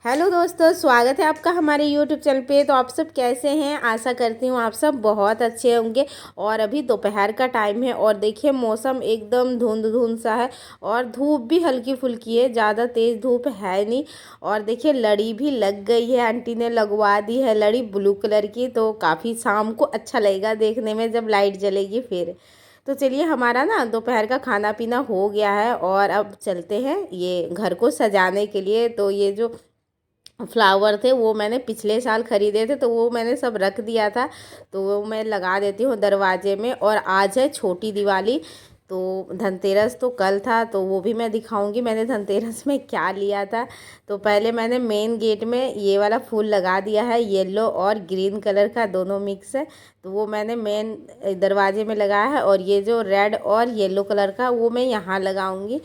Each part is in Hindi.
हेलो दोस्तों, स्वागत है आपका हमारे यूट्यूब चैनल पे। तो आप सब कैसे हैं? आशा करती हूँ आप सब बहुत अच्छे होंगे। और अभी दोपहर का टाइम है और देखिए मौसम एकदम धुंध धुंध सा है और धूप भी हल्की फुल्की है, ज़्यादा तेज़ धूप है नहीं। और देखिए लड़ी भी लग गई है, आंटी ने लगवा दी है लड़ी ब्लू कलर की। तो काफ़ी शाम को अच्छा लगेगा देखने में जब लाइट जलेगी फिर। तो चलिए, हमारा ना दोपहर का खाना पीना हो गया है और अब चलते हैं ये घर को सजाने के लिए। तो ये जो फ्लावर थे वो मैंने पिछले साल ख़रीदे थे, तो वो मैंने सब रख दिया था। तो वो मैं लगा देती हूँ दरवाजे में। और आज है छोटी दिवाली, तो धनतेरस तो कल था, तो वो भी मैं दिखाऊंगी मैंने धनतेरस में क्या लिया था। तो पहले मैंने मेन गेट में ये वाला फूल लगा दिया है, येलो और ग्रीन कलर का दोनों मिक्स है। तो वो मैंने मेन दरवाजे में लगाया है। और ये जो रेड और येलो कलर का वो मैं यहाँ लगाऊंगी,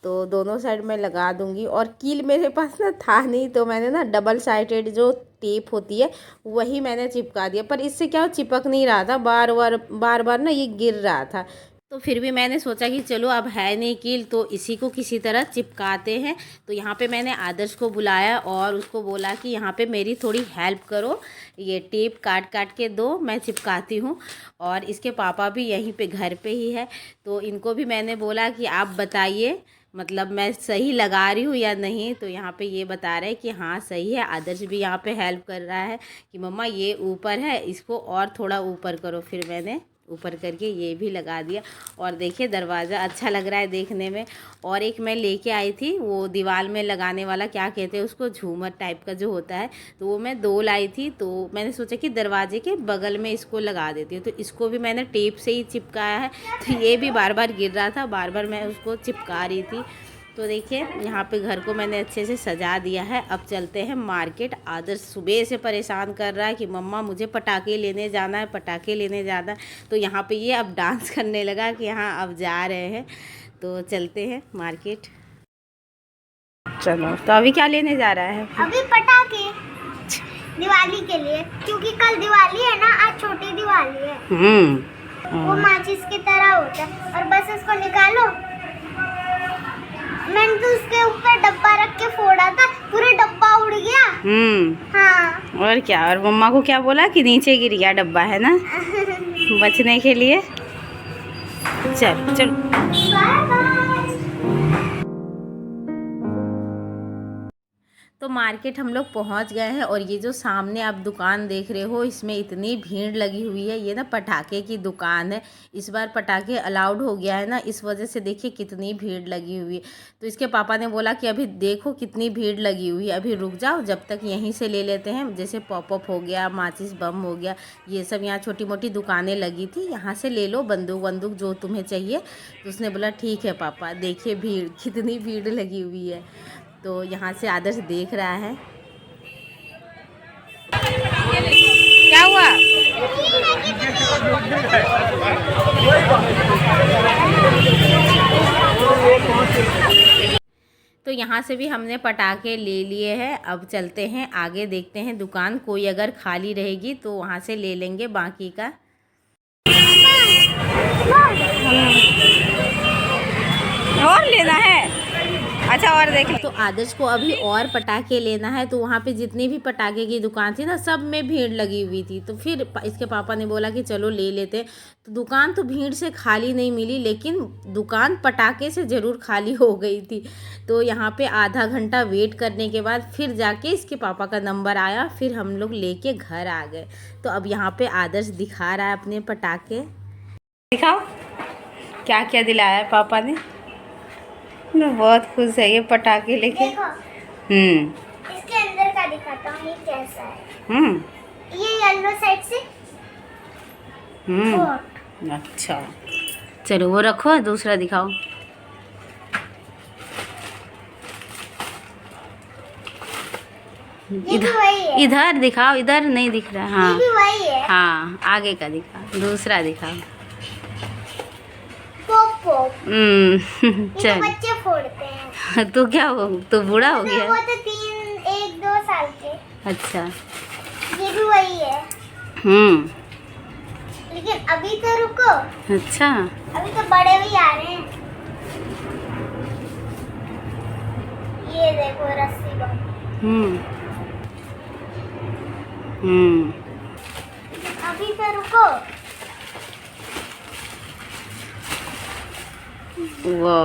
तो दोनों साइड में लगा दूंगी। और कील मेरे पास ना था नहीं, तो मैंने ना डबल साइडेड जो टेप होती है वही मैंने चिपका दिया। पर इससे क्या चिपक नहीं रहा था, बार बार ना ये गिर रहा था। तो फिर भी मैंने सोचा कि चलो अब है नहीं कील, तो इसी को किसी तरह चिपकाते हैं। तो यहाँ पे मैंने आदर्श को बुलाया और उसको बोला कि यहाँ पे मेरी थोड़ी हेल्प करो, ये टेप काट काट के दो, मैं चिपकाती हूँ। और इसके पापा भी यहीं पे घर पे ही है, तो इनको भी मैंने बोला कि आप बताइए मतलब मैं सही लगा रही हूँ या नहीं। तो यहाँ पे ये बता रहे हैं कि हाँ सही है। आदर्श भी यहाँ पे हेल्प कर रहा है कि मम्मा ये ऊपर है, इसको और थोड़ा ऊपर करो। फिर मैंने ऊपर करके ये भी लगा दिया। और देखिए दरवाज़ा अच्छा लग रहा है देखने में। और एक मैं लेके आई थी वो दीवार में लगाने वाला, क्या कहते हैं उसको, झूमर टाइप का जो होता है, तो वो मैं 2 लाई थी। तो मैंने सोचा कि दरवाजे के बगल में इसको लगा देती हूँ। तो इसको भी मैंने टेप से ही चिपकाया है। तो ये भी बार बार गिर रहा था, बार बार मैं उसको चिपका रही थी। तो देखिए यहाँ पे घर को मैंने अच्छे से सजा दिया है। अब चलते हैं मार्केट। आदर्श सुबह से परेशान कर रहा है कि मम्मा मुझे पटाखे लेने जाना है, पटाखे लेने जाना है। तो यहाँ पे ये अब डांस करने लगा कि हाँ अब जा रहे हैं। तो चलते हैं मार्केट। चलो, तो अभी क्या लेने जा रहा है? अभी पटाखे दिवाली के लिए, क्योंकि कल दिवाली है ना, आज छोटी दिवाली है। वो माचिस की तरह होता है। और बस इसको निकालो। मैंने तो उसके ऊपर डब्बा रख के फोड़ा था, पूरा डब्बा उड़ गया। हाँ। और क्या, और मम्मा को क्या बोला कि नीचे गिर गया डब्बा है ना बचने के लिए। चल चल। Bye bye. तो मार्केट हम लोग पहुंच गए हैं। और ये जो सामने आप दुकान देख रहे हो, इसमें इतनी भीड़ लगी हुई है। ये ना पटाखे की दुकान है। इस बार पटाखे अलाउड हो गया है ना, इस वजह से देखिए कितनी भीड़ लगी हुई है। तो इसके पापा ने बोला कि अभी देखो कितनी भीड़ लगी हुई है, अभी रुक जाओ, जब तक यहीं से ले लेते हैं। जैसे पॉपअप हो गया, माचिस बम हो गया, ये सब यहाँ छोटी मोटी दुकानें लगी थी, यहाँ से ले लो बंदूक वंदूक जो तुम्हें चाहिए। तो उसने बोला ठीक है पापा। देखिए भीड़, कितनी भीड़ लगी हुई है। तो यहाँ से आदर्श देख रहा है। क्या हुआ? तो यहाँ से भी हमने पटाखे ले लिए हैं। अब चलते हैं आगे, देखते हैं दुकान कोई अगर खाली रहेगी तो वहाँ से ले लेंगे बाकी का। और लेना है? अच्छा, और देख ले। तो आदर्श को अभी और पटाखे लेना है। तो वहाँ पे जितनी भी पटाखे की दुकान थी ना, सब में भीड़ लगी हुई थी। तो फिर इसके पापा ने बोला कि चलो ले लेते। तो दुकान तो भीड़ से खाली नहीं मिली, लेकिन दुकान पटाखे से ज़रूर खाली हो गई थी। तो यहाँ पे आधा घंटा वेट करने के बाद फिर जाके इसके पापा का नंबर आया, फिर हम लोग लेके घर आ गए। तो अब यहाँ पे आदर्श दिखा रहा है अपने पटाखे। दिखाओ क्या क्या दिलाया है पापा ने। बहुत खुश है ये पटाखे लेके। इसके अंदर का दिखाता हूँ, ये कैसा है। ये येलो साइड से। अच्छा चलो वो रखो, दूसरा दिखाओ। इधर दिखाओ, इधर नहीं दिख रहा। हाँ ये भी वही है। हाँ, आगे का दिखाओ, दूसरा दिखाओ। चल, बच्चे फोड़ते हैं। तो क्या हो, तो बूढ़ा हो गया? वो तो 1-2 साल के। अच्छा, ये भी वही है। लेकिन अभी तो रुको। अच्छा, अभी तो बड़े भी आ रहे हैं। ये देखो रस्सी बम। अभी तो रुको। वो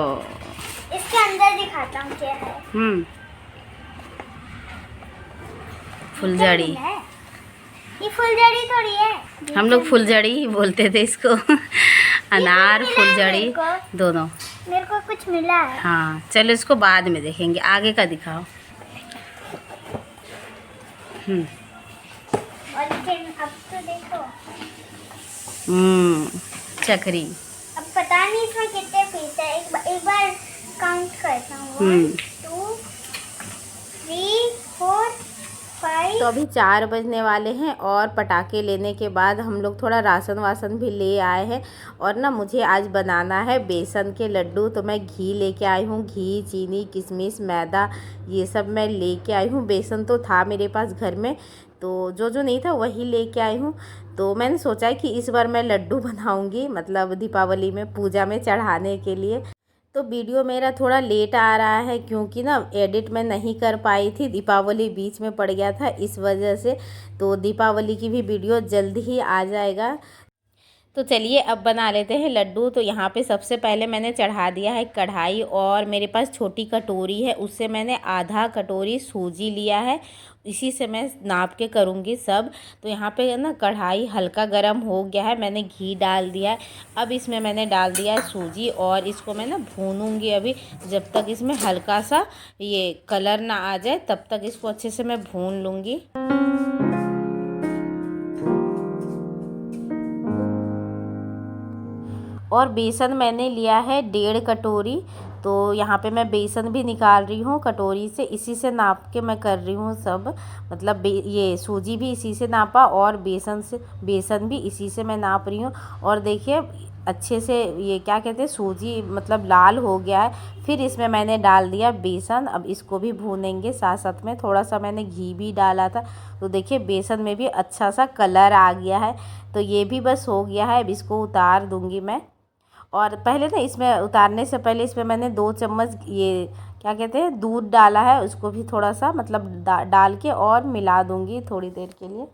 इसके अंदर दिखाता हूँ क्या है। फुलझड़ी। ये फुलझड़ी थोड़ी है। हम लोग फुलझड़ी ही बोलते थे इसको। अनार फुलझड़ी दोनों। मेरे को कुछ मिला है। हाँ चलो इसको बाद में देखेंगे, आगे का दिखाओ। और अब तो देखो। चक्री। अब पता नहीं इसमें कितने पीस है। एक बार काउंट करता हूँ। 1 2 3 4 5। तो अभी 4 बजने वाले हैं और पटाखे लेने के बाद हम लोग थोड़ा राशन वासन भी ले आए हैं। और ना मुझे आज बनाना है बेसन के लड्डू। तो मैं घी लेके आई हूँ, घी, चीनी, किशमिश, मैदा, ये सब मैं लेके आई हूँ। बेसन तो था मेरे पास घर में, तो जो नहीं था वही लेके आई हूँ। तो मैंने सोचा है कि इस बार मैं लड्डू बनाऊँगी, मतलब दीपावली में पूजा में चढ़ाने के लिए। तो वीडियो मेरा थोड़ा लेट आ रहा है क्योंकि ना एडिट मैं नहीं कर पाई थी, दीपावली बीच में पड़ गया था इस वजह से। तो दीपावली की भी वीडियो जल्दी ही आ जाएगा। तो चलिए अब बना लेते हैं लड्डू। तो यहाँ पे सबसे पहले मैंने चढ़ा दिया है कढ़ाई, और मेरे पास छोटी कटोरी है, उससे मैंने आधा कटोरी सूजी लिया है। इसी से मैं नाप के करूँगी सब। तो यहाँ पे ना कढ़ाई हल्का गर्म हो गया है, मैंने घी डाल दिया है। अब इसमें मैंने डाल दिया है सूजी, और इसको मैं ना भूनूँगी अभी, जब तक इसमें हल्का सा ये कलर ना आ जाए तब तक इसको अच्छे से मैं भून लूँगी। और बेसन मैंने लिया है 1.5 कटोरी। तो यहाँ पे मैं बेसन भी निकाल रही हूँ कटोरी से, इसी से नाप के मैं कर रही हूँ सब। मतलब ये सूजी भी इसी से नापा और बेसन भी इसी से मैं नाप रही हूँ। और देखिए अच्छे से ये क्या कहते हैं, सूजी मतलब लाल हो गया है। फिर इसमें मैंने डाल दिया बेसन। अब इसको भी भूनेंगे साथ साथ में। थोड़ा सा मैंने घी भी डाला था, तो देखिए बेसन में भी अच्छा सा कलर आ गया है। तो ये भी बस हो गया है, अब इसको उतार दूँगी मैं। और पहले ना इसमें उतारने से पहले इसमें मैंने 2 चम्मच ये क्या कहते हैं दूध डाला है, उसको भी थोड़ा सा मतलब डाल के और मिला दूँगी थोड़ी देर के लिए।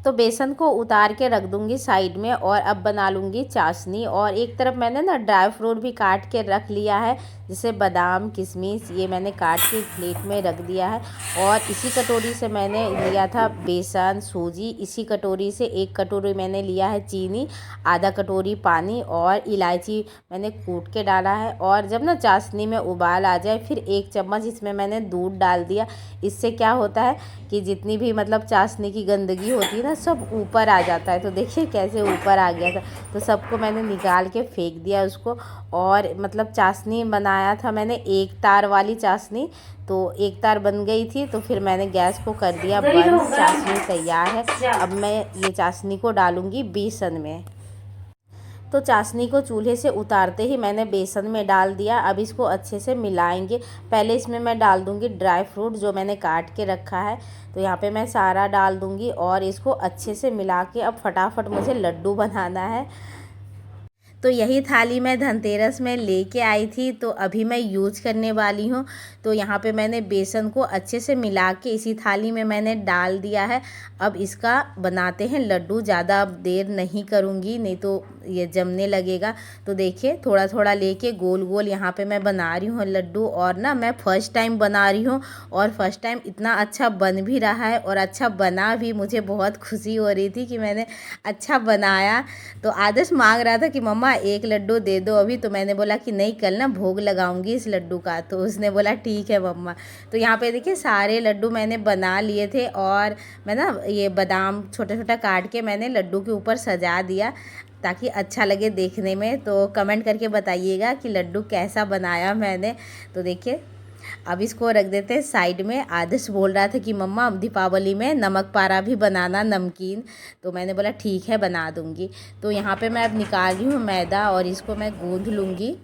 तो बेसन को उतार के रख दूँगी साइड में, और अब बना लूँगी चाशनी। और एक तरफ मैंने ना ड्राई फ्रूट भी काट के रख लिया है, जैसे बादाम, किशमिश, ये मैंने काट के प्लेट में रख दिया है। और इसी कटोरी से मैंने लिया था बेसन, सूजी, इसी कटोरी से 1 कटोरी मैंने लिया है चीनी, आधा कटोरी पानी, और इलायची मैंने कूट के डाला है। और जब ना चाशनी में उबाल आ जाए फिर 1 चम्मच इसमें मैंने दूध डाल दिया। इससे क्या होता है कि जितनी भी मतलब चाशनी की गंदगी होती है ना, सब ऊपर आ जाता है। तो देखिए कैसे ऊपर आ गया था। तो सबको मैंने निकाल के फेंक दिया उसको। और मतलब चाशनी बनाया था मैंने 1 तार वाली चाशनी, तो 1 तार बन गई थी। तो फिर मैंने गैस को कर दिया बंद, चाशनी तैयार है। अब मैं ये चाशनी को डालूँगी बेसन में। तो चाशनी को चूल्हे से उतारते ही मैंने बेसन में डाल दिया। अब इसको अच्छे से मिलाएंगे। पहले इसमें मैं डाल दूंगी ड्राई फ्रूट जो मैंने काट के रखा है। तो यहाँ पे मैं सारा डाल दूंगी और इसको अच्छे से मिला के अब फटाफट मुझे लड्डू बनाना है। तो यही थाली मैं धनतेरस में लेके आई थी, तो अभी मैं यूज करने वाली हूँ। तो यहाँ पे मैंने बेसन को अच्छे से मिला के इसी थाली में मैंने डाल दिया है। अब इसका बनाते हैं लड्डू। ज़्यादा देर नहीं करूँगी, नहीं तो ये जमने लगेगा। तो देखिए थोड़ा थोड़ा लेके गोल गोल यहाँ पे मैं बना रही हूँ लड्डू। और ना मैं फ़र्स्ट टाइम बना रही हूँ, और फर्स्ट टाइम इतना अच्छा बन भी रहा है, और अच्छा बना भी। मुझे बहुत खुशी हो रही थी कि मैंने अच्छा बनाया। तो आदर्श मांग रहा था कि मम्मा 1 लड्डू दे दो अभी। तो मैंने बोला कि नहीं, कल ना भोग लगाऊंगी इस लड्डू का। तो उसने बोला ठीक है मम्मा। तो यहाँ पे देखिए सारे लड्डू मैंने बना लिए थे, और मैं ना ये बादाम छोटा छोटा काट के मैंने लड्डू के ऊपर सजा दिया ताकि अच्छा लगे देखने में। तो कमेंट करके बताइएगा कि लड्डू कैसा बनाया मैंने। तो देखिए अब इसको रख देते हैं साइड में। आदर्श बोल रहा था कि मम्मा दीपावली में नमक पारा भी बनाना, नमकीन। तो मैंने बोला ठीक है बना दूंगी। तो यहाँ पे मैं अब निकाल रही हूँ मैदा, और इसको मैं गूंथ लूँगी।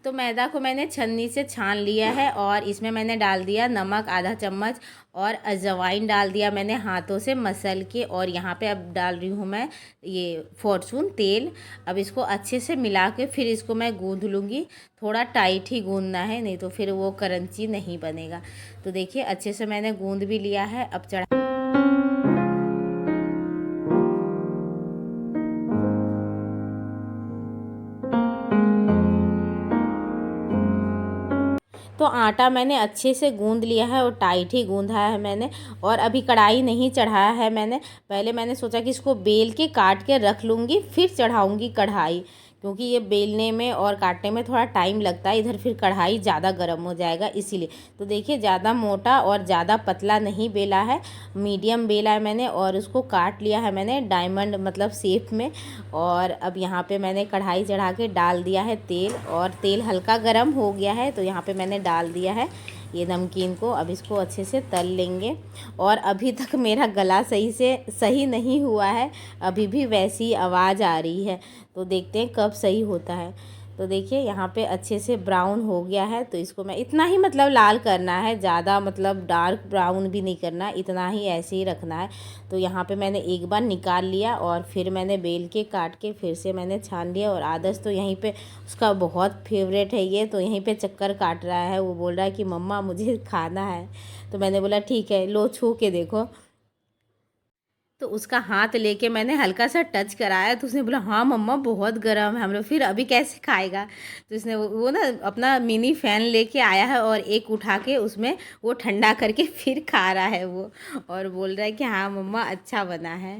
तो मैदा को मैंने छन्नी से छान लिया है और इसमें मैंने डाल दिया नमक आधा चम्मच और अजवाइन डाल दिया मैंने हाथों से मसल के। और यहाँ पे अब डाल रही हूँ मैं ये फॉर्चून तेल। अब इसको अच्छे से मिला के फिर इसको मैं गूँध लूँगी। थोड़ा टाइट ही गूँधना है, नहीं तो फिर वो क्रंची नहीं बनेगा। तो देखिए अच्छे से मैंने गूँध भी लिया है। अब चढ़ा तो आटा मैंने अच्छे से गूँध लिया है और टाइट ही गूँधा है मैंने। और अभी कढ़ाई नहीं चढ़ाया है मैंने। पहले मैंने सोचा कि इसको बेल के काट के रख लूँगी फिर चढ़ाऊँगी कढ़ाई, क्योंकि ये बेलने में और काटने में थोड़ा टाइम लगता है। इधर फिर कढ़ाई ज़्यादा गर्म हो जाएगा इसीलिए। तो देखिए ज़्यादा मोटा और ज़्यादा पतला नहीं बेला है, मीडियम बेला है मैंने। और उसको काट लिया है मैंने डायमंड मतलब शेप में। और अब यहाँ पे मैंने कढ़ाई चढ़ा के डाल दिया है तेल, और तेल हल्का गर्म हो गया है तो यहाँ पे मैंने डाल दिया है ये नमकीन को। अब इसको अच्छे से तल लेंगे। और अभी तक मेरा गला सही नहीं हुआ है, अभी भी वैसी आवाज़ आ रही है। तो देखते हैं कब सही होता है। तो देखिए यहाँ पे अच्छे से ब्राउन हो गया है। तो इसको मैं इतना ही मतलब लाल करना है, ज़्यादा मतलब डार्क ब्राउन भी नहीं करना, इतना ही ऐसे ही रखना है। तो यहाँ पे मैंने एक बार निकाल लिया और फिर मैंने बेल के काट के फिर से मैंने छान लिया। और आदर्श तो यहीं पे उसका बहुत फेवरेट है ये, तो यहीं पे चक्कर काट रहा है। वो बोल रहा है कि मम्मा मुझे खाना है। तो मैंने बोला ठीक है लो छू के देखो। तो उसका हाथ लेके मैंने हल्का सा टच कराया तो उसने बोला हाँ मम्मा बहुत गर्म है। हम लोग फिर अभी कैसे खाएगा। तो इसने वो ना अपना मिनी फ़ैन लेके आया है और एक उठा के उसमें वो ठंडा करके फिर खा रहा है वो, और बोल रहा है कि हाँ मम्मा अच्छा बना है।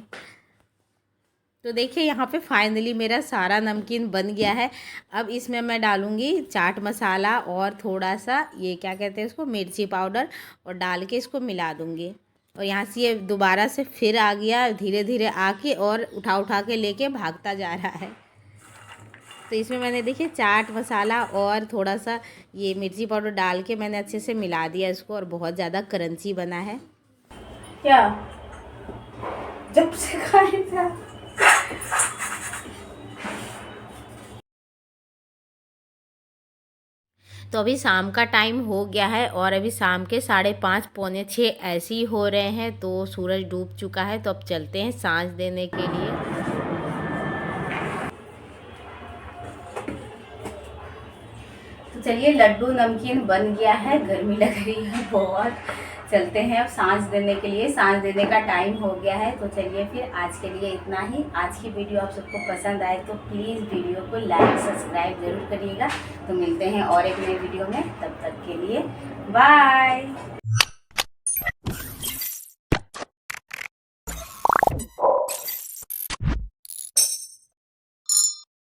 तो देखिए यहाँ पे फाइनली मेरा सारा नमकीन बन गया है। अब इसमें मैं डालूँगी चाट मसाला और थोड़ा सा ये क्या कहते हैं इसको मिर्ची पाउडर, और डाल के इसको मिला दूँगी। और यहाँ से ये दोबारा से फिर आ गया धीरे धीरे आके और उठा के लेके भागता जा रहा है। तो इसमें मैंने देखिए चाट मसाला और थोड़ा सा ये मिर्ची पाउडर डाल के मैंने अच्छे से मिला दिया इसको, और बहुत ज़्यादा क्रंची बना है। क्या जब से खाए था। तो अभी शाम का टाइम हो गया है और अभी शाम के 5:30 पौने 6 ऐसे ही हो रहे हैं। तो सूरज डूब चुका है। तो अब चलते हैं सांझ देने के लिए। तो चलिए लड्डू नमकीन बन गया है, गर्मी लग रही है बहुत। चलते हैं अब सांझ देने के लिए, सांझ देने का टाइम हो गया है। तो चलिए फिर आज के लिए इतना ही। आज की वीडियो आप सबको पसंद आए तो प्लीज़ वीडियो को लाइक सब्सक्राइब ज़रूर करिएगा। तो मिलते हैं और एक नए वीडियो में, तब तक के लिए बाय।